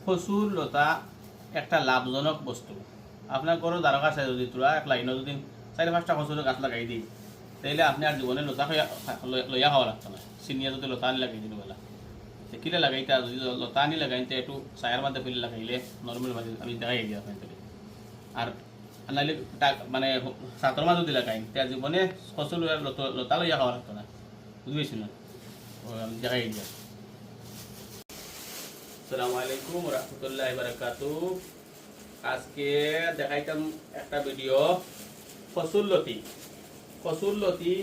কচুর লতা একটা লাভজনক বস্তু। আপনার কোনো দরকার আছে যদি তোরা এক লাইনও যদি 4-5টা কচুর গাছ লাগাই দিই, তাইলে আপনি আর জীবনে লতা লইয়া খাওয়া লাগতো না। চিনিয়া যদি লতা আনি লাগাই দিন বেলা কিলে লাগাইতে, যদি লতা আনি লাগাইতে একটু চায়ের মধ্যে ফেলে লাগাইলে নর্মাল মাঝে আমি দেখাই দিই আপনার। আর নাইলে মানে ছাতর মাছ যদি লাগাই তে জীবনে কচু লতা লইয়া খাওয়া লাগতো না। বুঝতে পারছি না, আমি দেখাই দিই। আসসালামু আলাইকুম রাহমাতুল্লাহি ওয়া বারাকাতুহু। আজকে দেখাইতাম একটা ভিডিও কচুর লতি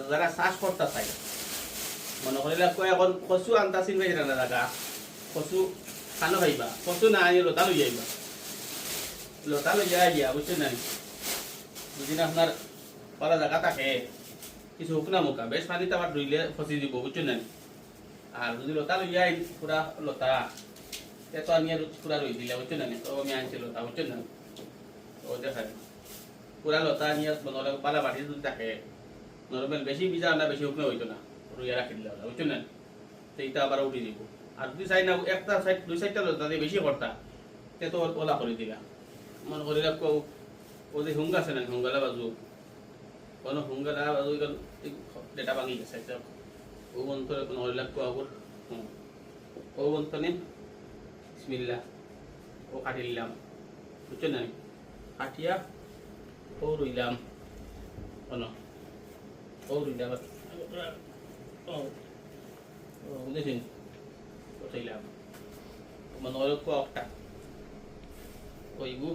যারা চাষ করতে চাই, মনে করিলা কয় এখন কচু আনতা চিনবাই না জায়গা, কচু খানো খাইবা, কচু না আনি লতা লই যাইবা, লতা লই যাইয়া বুঝছেন না। যদি আপনার পালা জায়গা থাকে কিছু হুকনা মুখা বেশ পানিতে আবার ধুইলে ফসি দিব, বুঝছেন না। আর যদি লতা লই যাই পুরা লতা এত আমি আর পুরা রই দিলে, বুঝছেন না। তো আমি আনছি লতা, বুঝছেন না। ও দেখাই পুরা লতা নিয়ে বনলে পালা বাটি যদি থাকে নর্মাল বেশি ভিজা না বেশি শুকনো হইতো না, রুইয়া রাখি দিলে ওরা, বুঝছেন না। তো এইটা আবার উঠে দিব। আর যদি চাই না একটা সাইড 2-4টা লতা দিয়ে বেশি করতা তে তো ওলা করে দিলা। মনে করি রাখো ও যে হুঙ্গা আছে না, হুঙ্গালা বাজু কোনো হুঙ্গালা বাজু ডেটা ভাঙি গেছে, ও বন্ধরে কোনো লাগবো আবার ও বন্ধনে বিসমিল্লাহ ও কাটি নিলাম, বুঝছেন না। কাটিয়া ও রইলাম কোনো ও রইলাম বুঝেছেন, চাইলাম মানে অল্প একটা ওইগু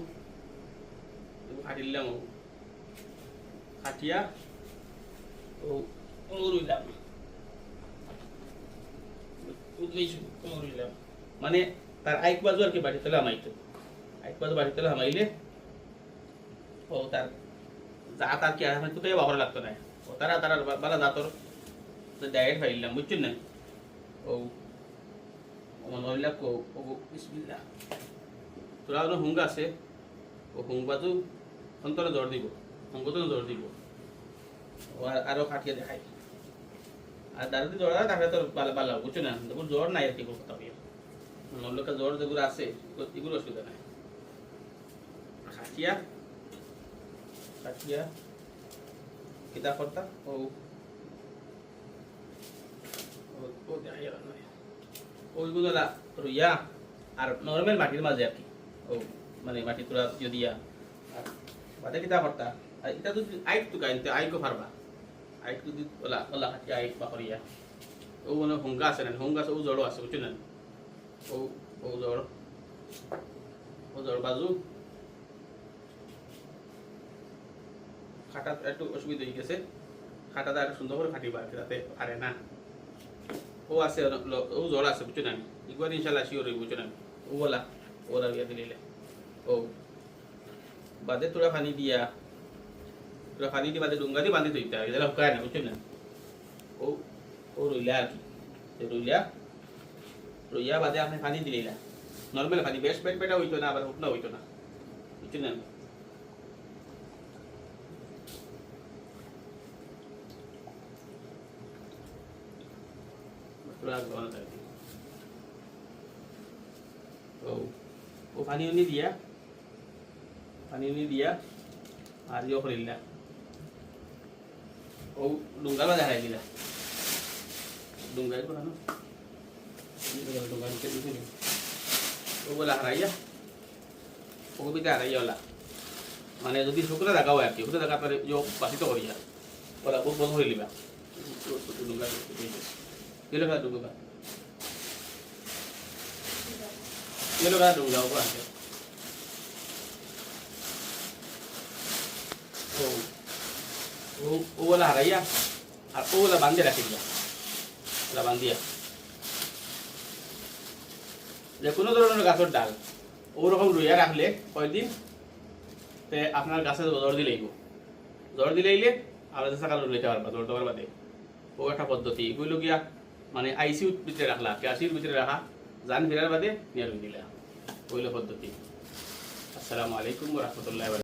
কাটি নিলাম, ও কাটিয়া ও ও রইলাম, মানে তার আইক বাজু আর কি বাড়ি তেলে হামাইতো, আইক বাজু বাড়ি তেলে হামাইলে ও তার জাত আর কি আর কোথায় ব্যবহার লাগতো না। ও তারা তারা বালা জাতর ডাইরেক্ট ফাইলাম, বুঝছেন না। ও মনে হইলা ও বিসমিল্লাহ তোরা হুঙ্গা আছে, ও হুং বাজু অন্তরে জ্বর দিব, হুঙ্গতো জ্বর দিব। ও আরো কাটিয়ে দেখাই। আর দাঁড়াতে জ্বর আছে তাহলে তো ভালো, বুঝছো না। দেখুন জ্বর নাই আর কি কথা হবে, লোকের জ্বর যেগুলো আছে এগুলো অসুবিধা নাই। খাটিয়া খাটিয়া কিতা করতা ও ওইগুলো রইয়া আর নর্মাল মাটির মাঝে আর কি, ও মানে মাটি তোরা দিয়া আর বাদে কিতা করতা। আর এটা যদি আইক তো গাইতে আইকো পারবা, আইক যদি ওলা ওলা খাটিয়া আইক বাকরিয়া ও মানে হুঙ্গা আছে না, হুঙ্গা আছে ও জ্বরও আছে, বুঝছেন না। ও ও জ্বর বাজু খাটা একটু অসুবিধা হয়ে গেছে, খাটাটা একটু সুন্দর করে খাটিবা যাতে পারে না। ও আছে ও জ্বর আছে, বুঝছো না। একবার ইনশাল্লাহ শিওর হইব, বুঝছো না। ও বলা ওরা ইয়া দিলে ও বাদে তোরা পানি দিয়া তোরা পানি দিয়ে বাদে ডুঙ্গা দিয়ে বাঁধি দিতে হয়, এটা হুকায় না, বুঝছো না। ও ও রইলা আর কি, রইয়া বাদে আপনি পানি দিলে নর্মাল পানি, বেশ পেট পেটা হইতো না আবার হুকনা হইতো না, বুঝছো না। ও পানি উনি দিয়া আর ইয়ে করিলা ও ডুঙ্গালা দেখাই দিলা, ডুঙ্গাই করানো ডুঙ্গা নিচে দিতে ও বলে হারাইয়া ও বিতে হারাইয়া ওলা, মানে যদি শুকনো দেখাও আর কি, শুকনো দেখা পরে বাসিত করিয়া ওরা বহুত বন্ধ হয়ে লিবা ডুঙ্গা দিলে ডুঙ্গা Yelo ka dong daw ko ate. Wala haraya. Ar wala bandi রাখিলা। wala bandia. যে কোনো ধরনের গাছের ডাল ওরকম রুইয়া রাখলে কয়দিন তে আপনার গাছে জ্বর দিলেইলে আমরা সকালে রুইতে পারবা, জ্বর দেওয়ার বাদে ও একটা পদ্ধতি হইল গিয়া, মানে আইসিইউ ভিতরে রাখলা, আইসিইউর ভিতরে রাখা জান ফেরার বাদে নিয়ে রুই দিলা, হইল পদ্ধতি। আসসালামু আলাইকুম ওয়া রাহমাতুল্লাহি।